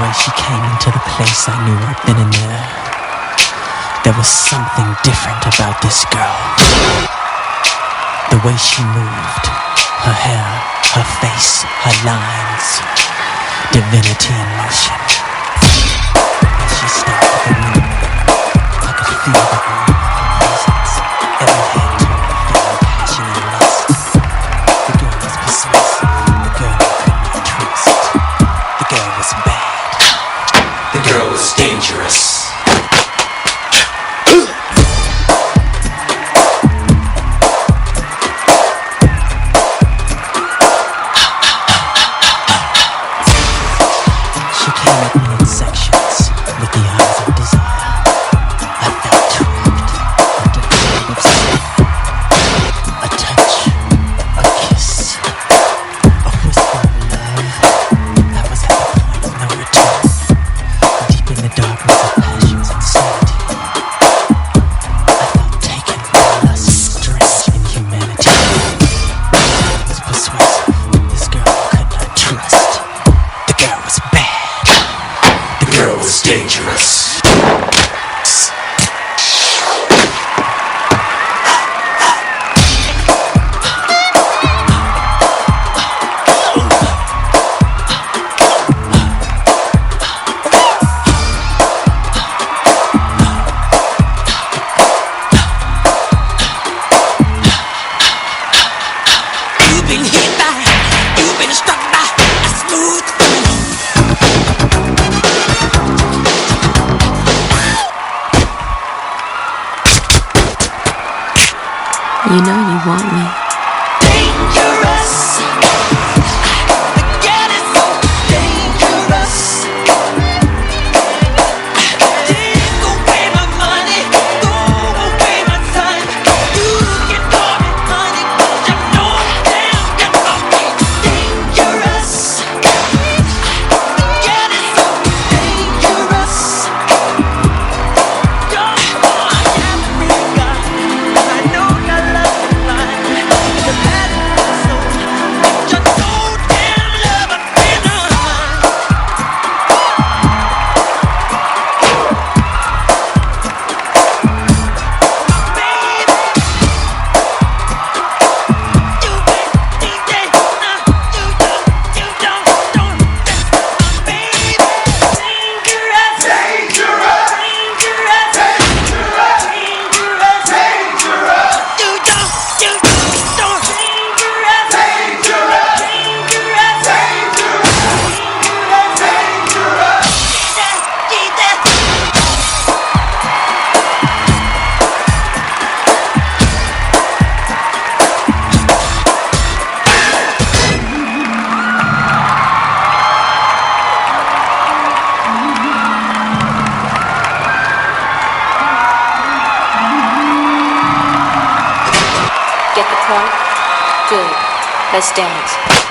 way she came into the place, I knew right then and there. There was something different about this girl. The way she moved, her hair, her face, her lines, divinity in motion. As she stepped in the room, I could feel the room, presence, every head turned, feeling passion and lust. The girl was persuasive, the girl I could not trust. The girl was bad, the girl was dangerous. Dangerous. You've been hit by, you've been struck by a smooth criminal. You know you want me. Dangerous. The girl is so dangerous. Take away my money, throw away my time. You can call me honey, 'cause you know damn you call me dangerous. The girl is so dangerous. Get the point? Good. Let's dance.